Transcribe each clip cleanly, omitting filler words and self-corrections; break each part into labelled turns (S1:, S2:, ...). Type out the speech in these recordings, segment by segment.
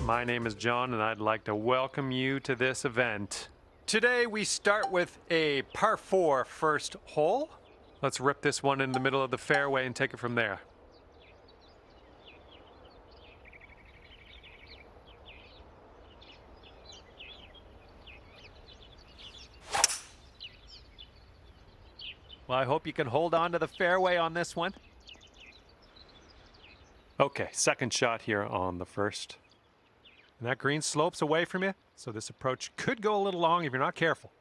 S1: My name is John, and I'd like to welcome you to this event. Today we start with a par 4 first hole. Let's rip this one in the middle of the fairway and take it from there. Well, I hope you can hold on to the fairway on this one. Okay, second shot here on the first. And that green slopes away from you, so this approach could go a little long if you're not careful.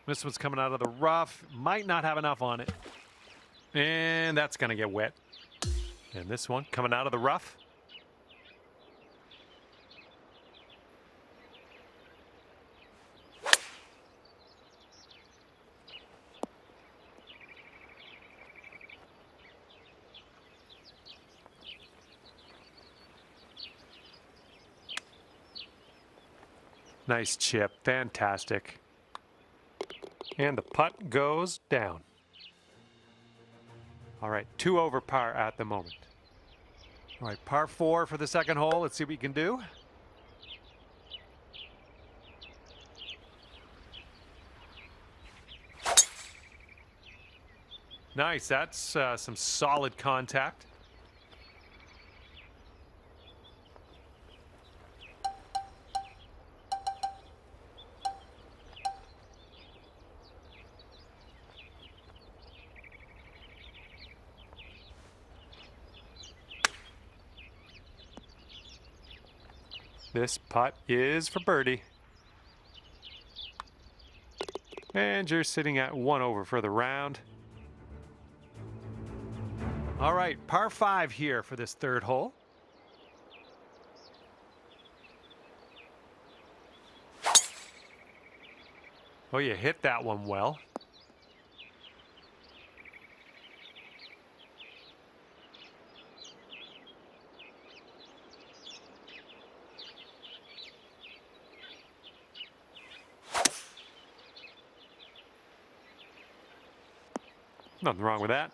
S1: This one's coming out of the rough, might not have enough on it. And that's gonna get wet. And this one coming out of the rough. Nice chip, fantastic. And the putt goes down. All right, 2 over par at the moment. All right, par 4 for the second hole. Let's see what we can do. Nice, that's some solid contact. This putt is for birdie. And you're sitting at 1 over for the round. All right, par 5 here for this third hole. Oh, you hit that one well. Nothing wrong with that.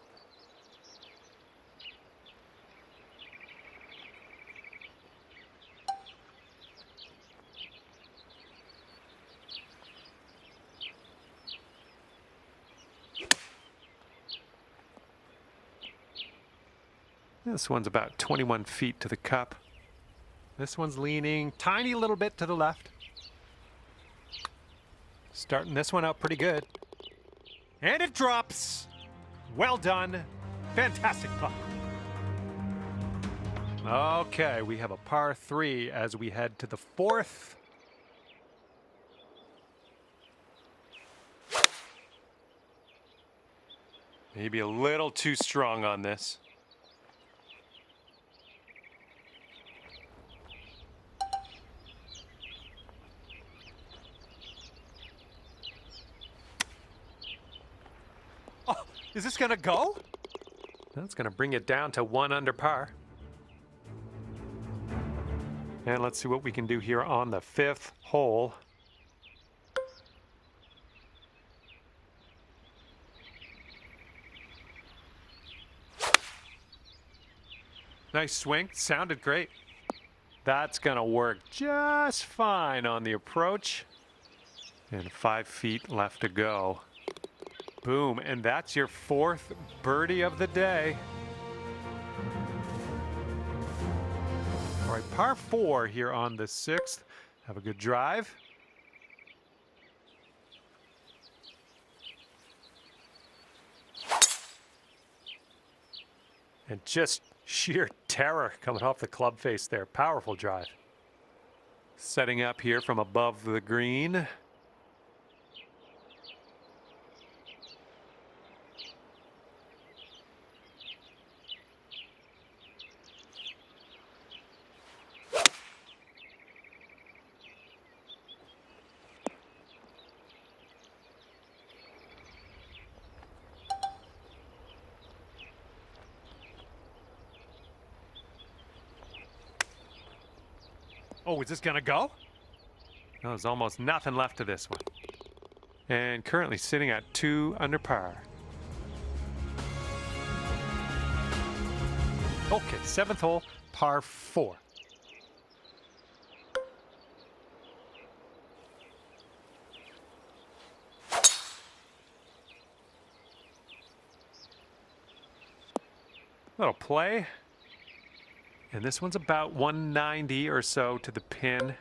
S1: This one's about 21 feet to the cup. This one's leaning tiny little bit to the left. Starting this one out pretty good. And it drops. Well done. Fantastic putt. Okay, we have a par 3 as we head to the fourth. Maybe a little too strong on this. Oh, is this gonna go? That's gonna bring it down to 1 under par. And let's see what we can do here on the 5th hole. Nice swing, sounded great. That's gonna work just fine on the approach. And 5 feet left to go. Boom, and that's your 4th birdie of the day. All right, par 4 here on the 6th. Have a good drive. And just sheer terror coming off the club face there. Powerful drive. Setting up here from above the green. Oh, is this gonna go? No, there's almost nothing left to this one. and currently sitting at 2 under par. Okay, 7th hole, par 4. Little play. And this one's about 190 or so to the pin.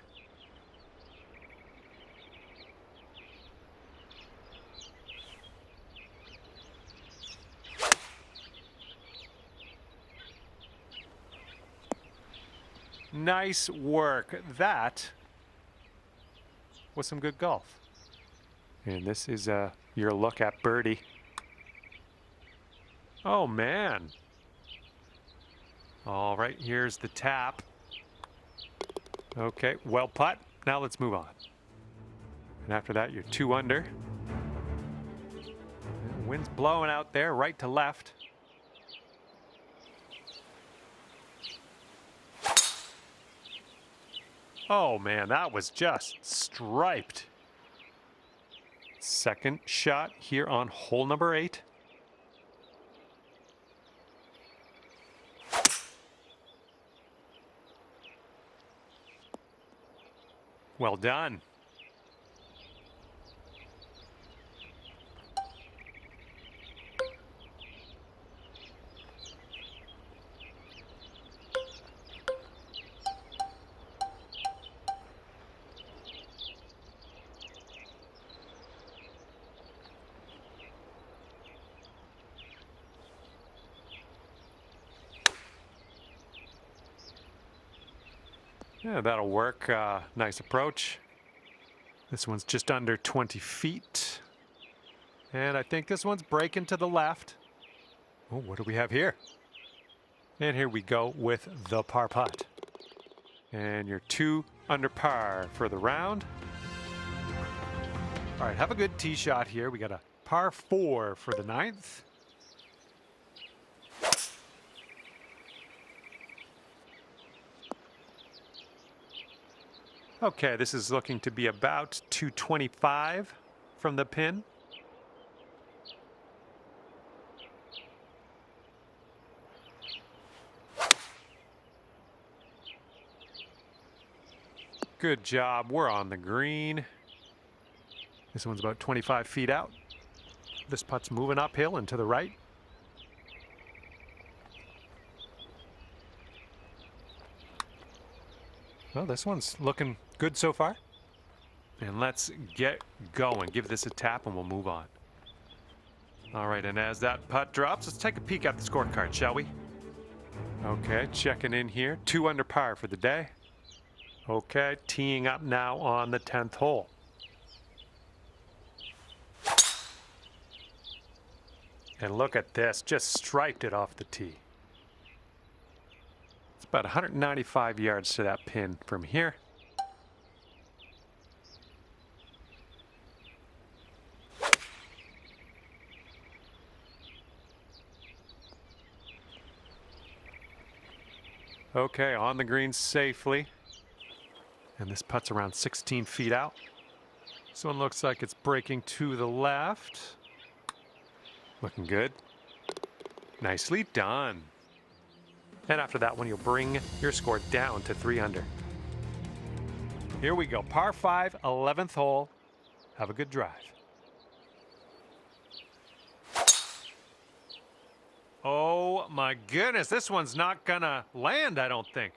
S1: Nice work. That was some good golf. And this is your look at birdie. Oh, man. All right, here's the tap. Okay, well putt. Now let's move on. And after that, you're 2 under. And the wind's blowing out there, right to left. Oh man, that was just striped. Second shot here on hole number 8. Well done. Yeah, that'll work. Nice approach. This one's just under 20 feet. And I think this one's breaking to the left. Oh, what do we have here? And here we go with the par putt. And you're 2 under par for the round. All right, have a good tee shot here. We got a par 4 for the 9th. Okay, this is looking to be about 225 from the pin. Good job. We're on the green. This one's about 25 feet out. This putt's moving uphill and to the right. Well, this one's looking good so far. And let's get going. Give this a tap and we'll move on. All right, and as that putt drops, let's take a peek at the scorecard, shall we? Okay, checking in here. 2 under par for the day. Okay, teeing up now on the 10th hole. And look at this, just striped it off the tee. It's about 195 yards to that pin from here. Okay, on the green safely. And this putt's around 16 feet out. This one looks like it's breaking to the left. Looking good. Nicely done. And after that one, you'll bring your score down to 3 under. Here we go. Par 5, 11th hole. Have a good drive. Oh my goodness, this one's not gonna land, I don't think.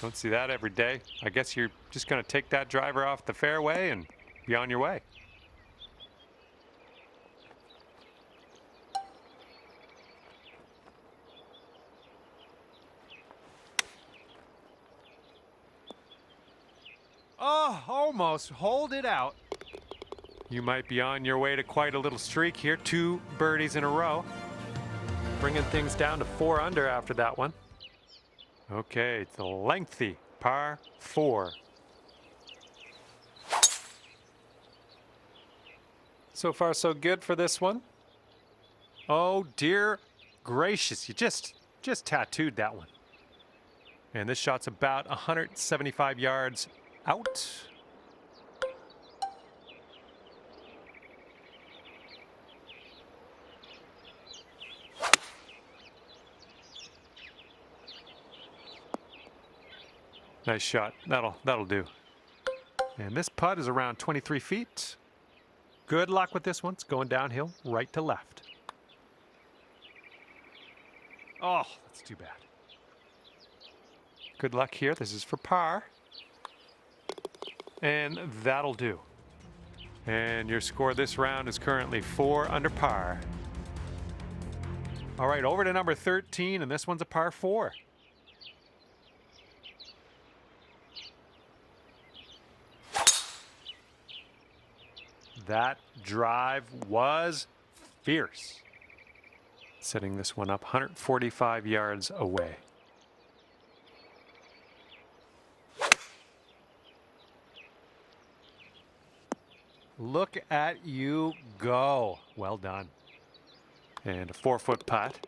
S1: Don't see that every day. I guess you're just gonna take that driver off the fairway and be on your way. Oh, almost. Hold it out. You might be on your way to quite a little streak here. 2 birdies in a row. Bringing things down to 4 under after that one. Okay, it's a lengthy par 4. So far, so good for this one. Oh dear gracious, you just tattooed that one. And this shot's about 175 yards out. Nice shot. That'll do. And this putt is around 23 feet. Good luck with this one. It's going downhill, right to left. Oh, that's too bad. Good luck here. This is for par. And that'll do. And your score this round is currently 4 under par. All right, over to number 13, and this one's a par 4. That drive was fierce. Setting this one up 145 yards away. Look at you go. Well done. And a 4-foot putt.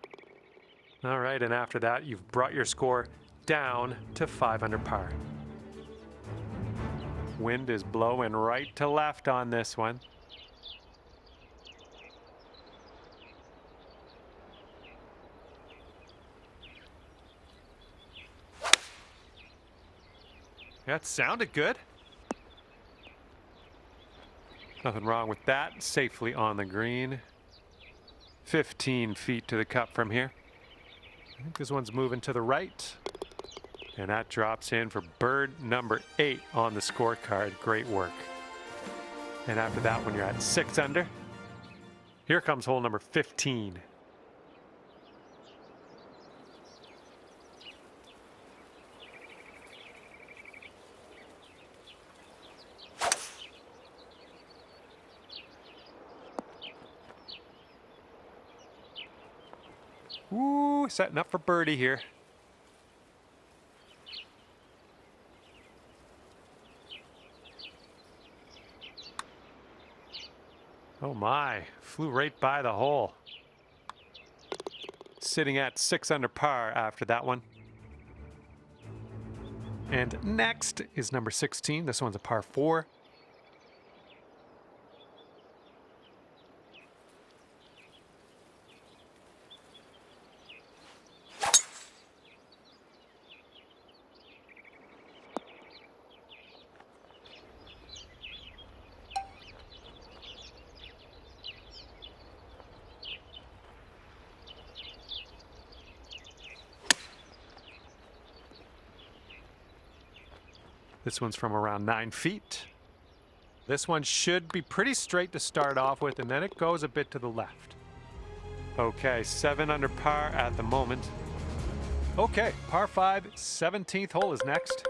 S1: All right, and after that, you've brought your score down to 5 under par. Wind is blowing right to left on this one. That sounded good. Nothing wrong with that. Safely on the green. 15 feet to the cup from here. I think this one's moving to the right. And that drops in for bird number 8 on the scorecard. Great work. And after that one, you're at 6 under. Here comes hole number 15. Ooh, setting up for birdie here. Oh my, flew right by the hole. Sitting at 6 under par after that one. And next is number 16. This one's a par 4. This one's from around 9 feet. This one should be pretty straight to start off with, and then it goes a bit to the left. Okay, 7 under par at the moment. Okay, par 5, 17th hole is next.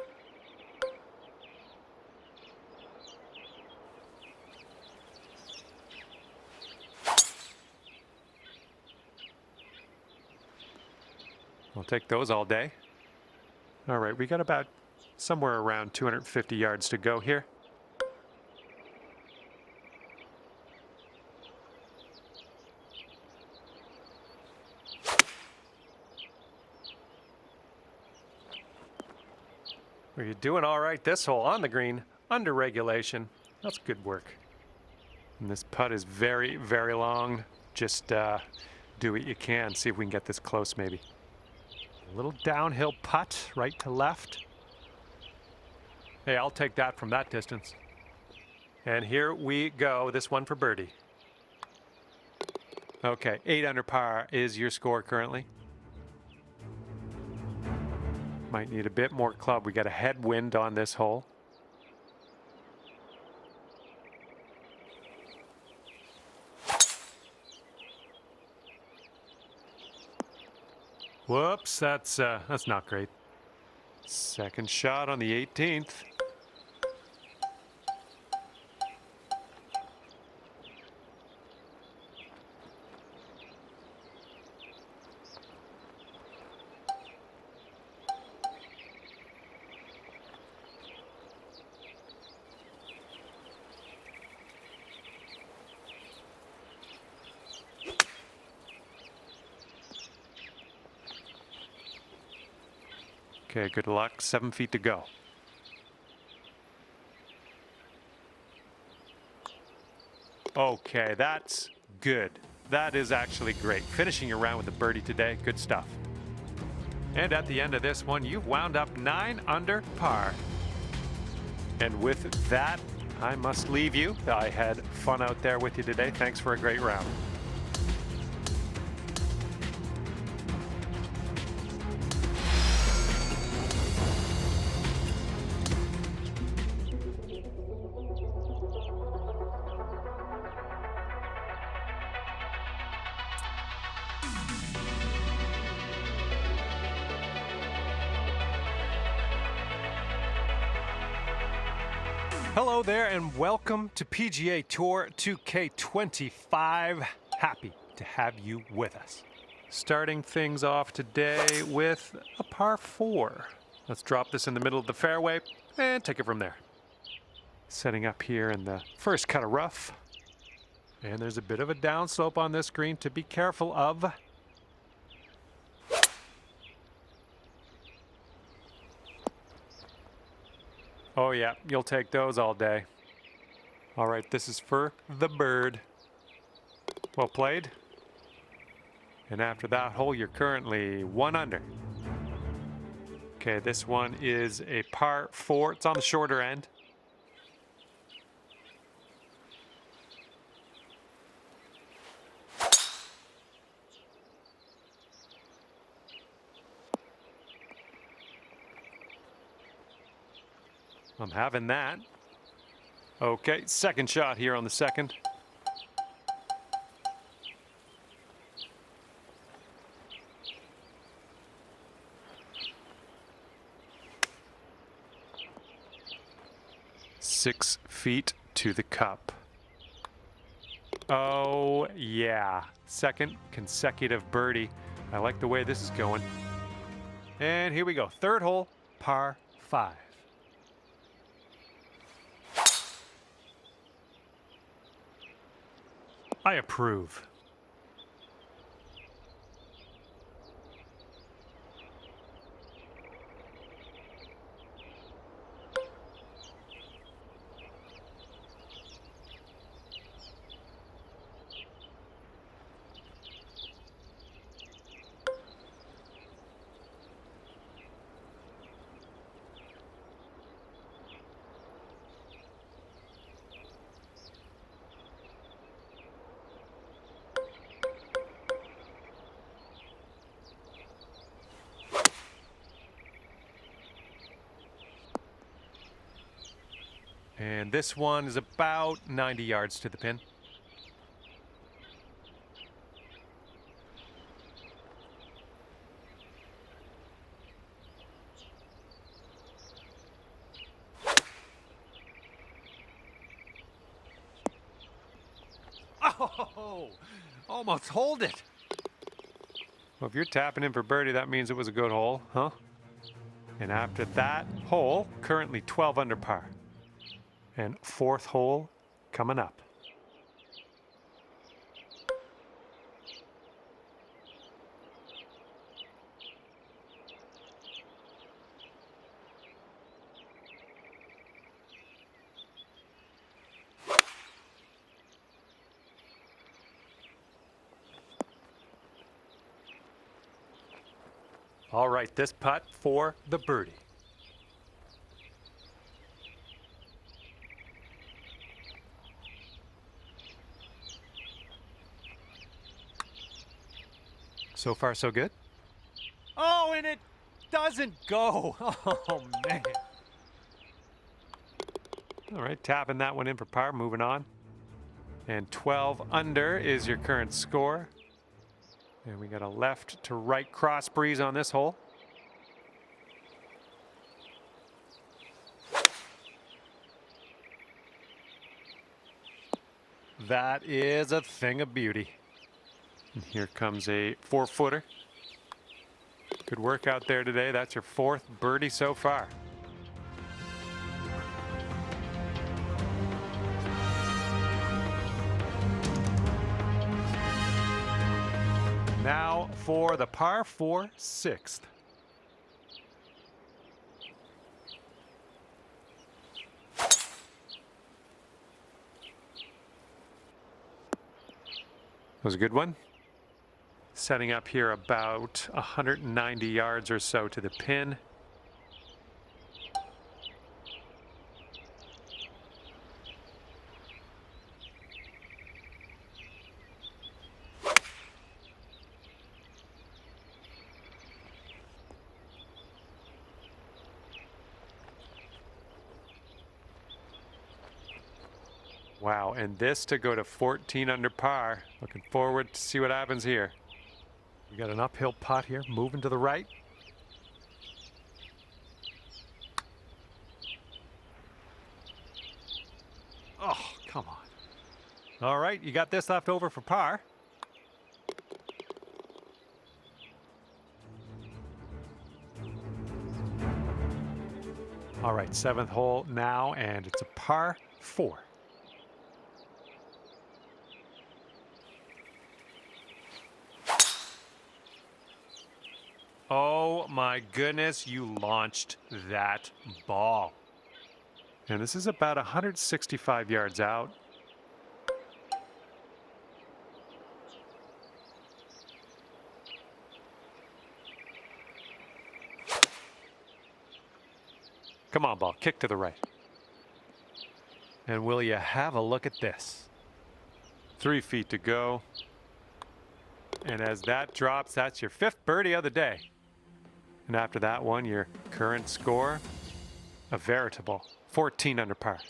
S1: We'll take those all day. All right, we got about somewhere around 250 yards to go here. Well, you're doing all right this hole on the green, under regulation. That's good work. And this putt is very, very long. Just do what you can. See if we can get this close maybe. A little downhill putt, right to left. Hey, I'll take that from that distance. And here we go. This one for birdie. Okay, 8 under par is your score currently. Might need a bit more club. We got a headwind on this hole. Whoops, that's not great. Second shot on the 18th. Okay, good luck. 7 feet to go. Okay, that's good. That is actually great. Finishing your round with a birdie today. Good stuff. And at the end of this one, you've wound up 9 under par. And with that, I must leave you. I had fun out there with you today. Thanks for a great round. Hello there and welcome to PGA Tour 2K25. Happy to have you with us. Starting things off today with a par 4. Let's drop this in the middle of the fairway and take it from there. Setting up here in the first cut of rough. And there's a bit of a downslope on this green to be careful of. Oh yeah, you'll take those all day. All right, this is for the bird. Well played. And after that hole, you're currently 1 under. Okay, this one is a par 4. It's on the shorter end. I'm having that. Okay, second shot here on the second. Six feet to the cup. Oh, yeah. Second consecutive birdie. I like the way this is going. And here we go. Third hole, par 5. I approve. And this one is about 90 yards to the pin. Oh, almost hold it. Well, if you're tapping in for birdie, that means it was a good hole, huh? And after that hole, currently 12 under par. And fourth hole coming up. All right, this putt for the birdie. So far, so good. Oh, and it doesn't go. Oh, man. All right, tapping that one in for par, moving on. And 12 under is your current score. And we got a left to right cross breeze on this hole. That is a thing of beauty. And here comes a 4-footer. Good work out there today. That's your 4th birdie so far. Now for the par 4 6th. Was a good one. Setting up here about 190 yards or so to the pin. Wow, and this to go to 14 under par. Looking forward to see what happens here. We got an uphill putt here, moving to the right. Oh, come on. All right, you got this left over for par. All right, 7th hole now, and it's a par 4. Oh my goodness, you launched that ball. And this is about 165 yards out. Come on, ball, kick to the right. And will you have a look at this? 3 feet to go. And as that drops, that's your 5th birdie of the day. And after that one, your current score, a veritable 14 under par.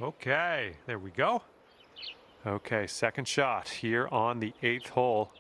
S1: Okay, there we go. Okay, second shot here on the 8th hole.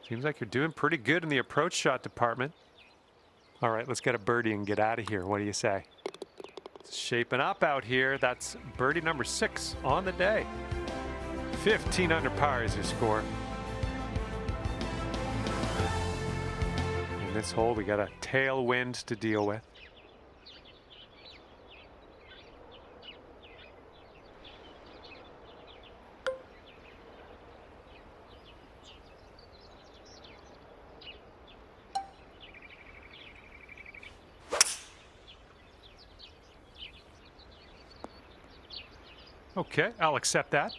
S1: Seems like you're doing pretty good in the approach shot department. All right, let's get a birdie and get out of here. What do you say? It's shaping up out here. That's birdie number 6 on the day. 15 under par is your score. In this hole, we got a tailwind to deal with. Okay, I'll accept that.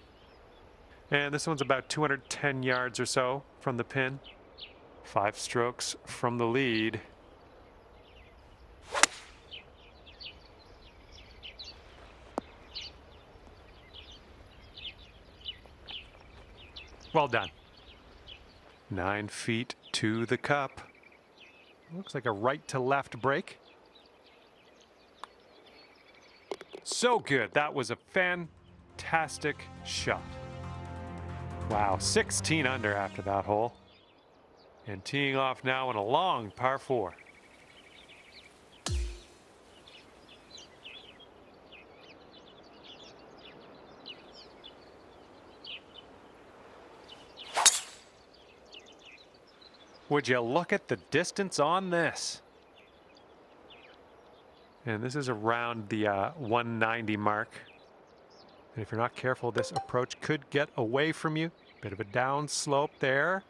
S1: And this one's about 210 yards or so from the pin. 5 strokes from the lead. Well done. 9 feet to the cup. Looks like a right to left break. So good. That was a fantastic shot. Wow, 16 under after that hole. And teeing off now in a long par 4. Would you look at the distance on this? And this is around the 190 mark. And if you're not careful, this approach could get away from you. Bit of a down slope there.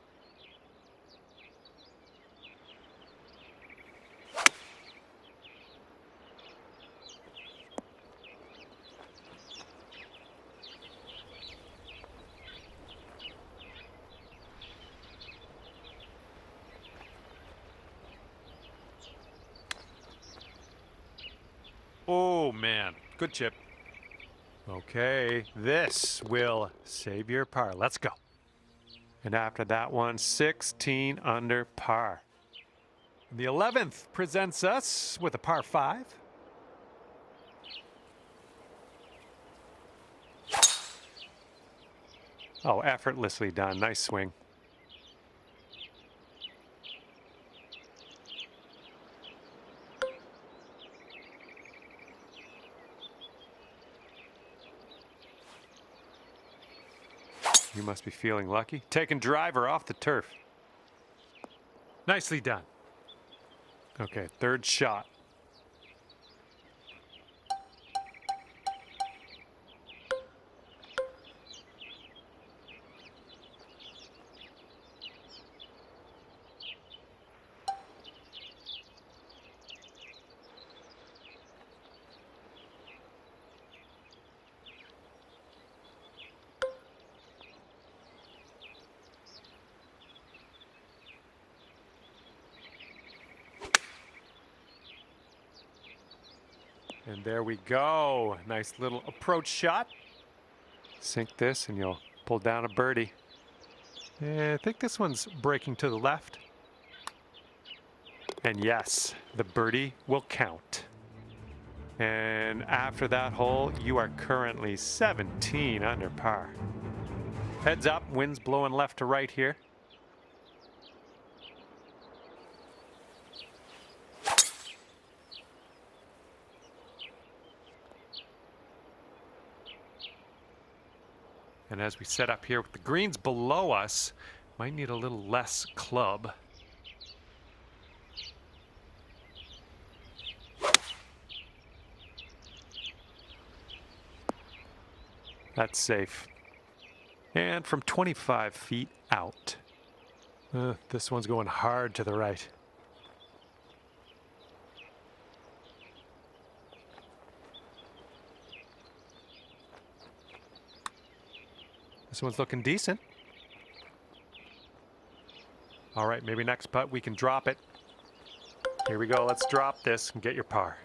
S1: Oh man, good chip. Okay, this will save your par. Let's go. And after that one, 16 under par. The 11th presents us with a par 5. Oh, effortlessly done. Nice swing. You must be feeling lucky. Taking driver off the turf. Nicely done. Okay, third shot. And there we go. Nice little approach shot. Sink this and you'll pull down a birdie. I think this one's breaking to the left. And yes, the birdie will count. And after that hole, you are currently 17 under par. Heads up, wind's blowing left to right here. And as we set up here with the greens below us, might need a little less club. That's safe. And from 25 feet out. This one's going hard to the right. This one's looking decent. All right, maybe next putt we can drop it. Here we go, let's drop this and get your par.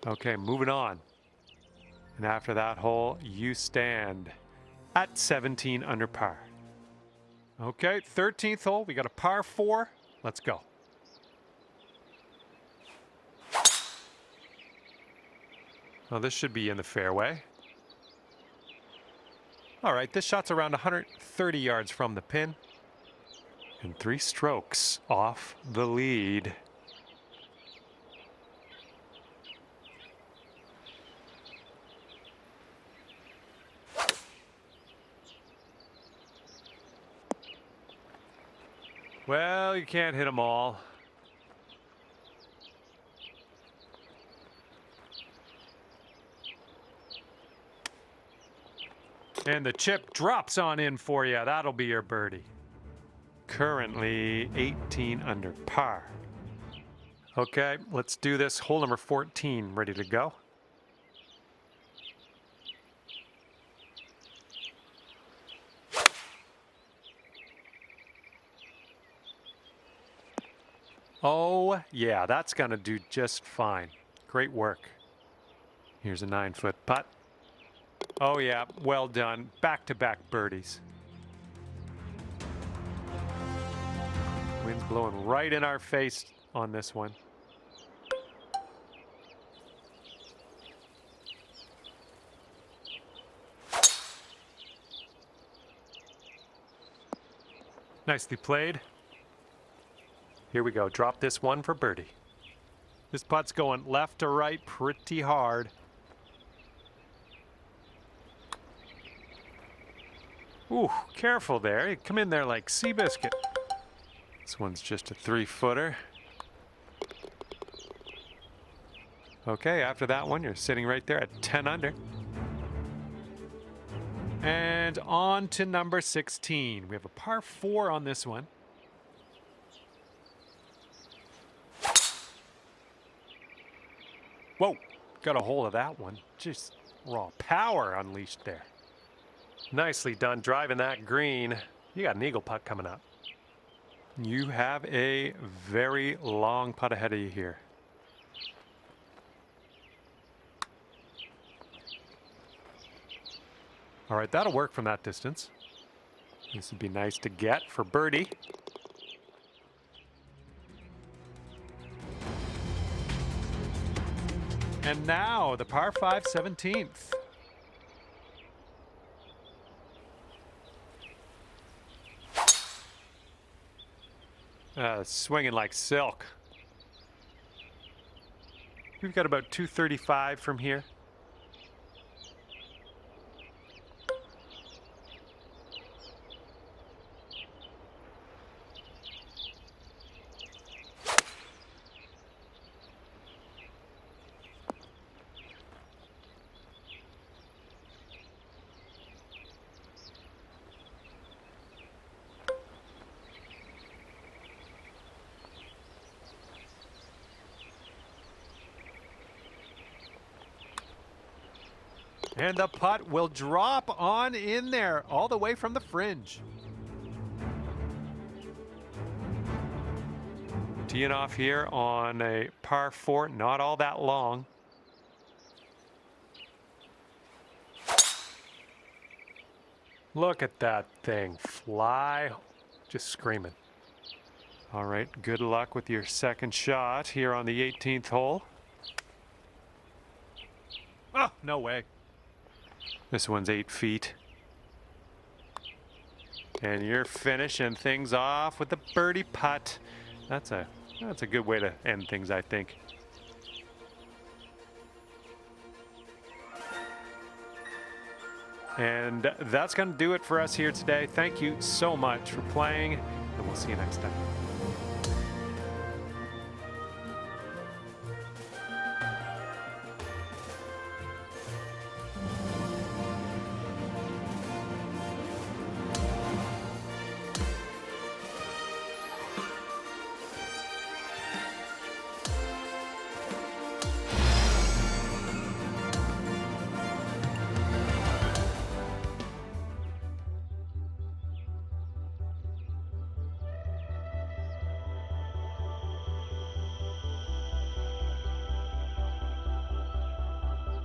S1: Okay, moving on. And after that hole, you stand at 17 under par. Okay, 13th hole, we got a par 4. Let's go. Well, this should be in the fairway. All right, this shot's around 130 yards from the pin. And 3 strokes off the lead. Well, you can't hit them all. And the chip drops on in for you. That'll be your birdie. Currently 18 under par. Okay, let's do this. Hole number 14, ready to go. Oh, yeah, that's going to do just fine. Great work. Here's a 9-foot putt. Oh, yeah, well done. Back-to-back birdies. Wind's blowing right in our face on this one. Nicely played. Here we go. Drop this one for birdie. This putt's going left to right pretty hard. Ooh, careful there. You come in there like Seabiscuit. This one's just a 3-footer. Okay, after that one, you're sitting right there at 10 under. And on to number 16. We have a par 4 on this one. Whoa, got a hold of that one. Just raw power unleashed there. Nicely done driving that green. You got an eagle putt coming up. You have a very long putt ahead of you here. All right, that'll work from that distance. This would be nice to get for birdie. And now the par 5 17th. Swinging like silk. We've got about 235 from here. And the putt will drop on in there all the way from the fringe. Teeing off here on a par 4, not all that long. Look at that thing fly, just screaming. All right, good luck with your second shot here on the 18th hole. Oh, no way. This one's 8 feet. And you're finishing things off with the birdie putt. That's a good way to end things, I think. And that's going to do it for us here today. Thank you so much for playing, and we'll see you next time.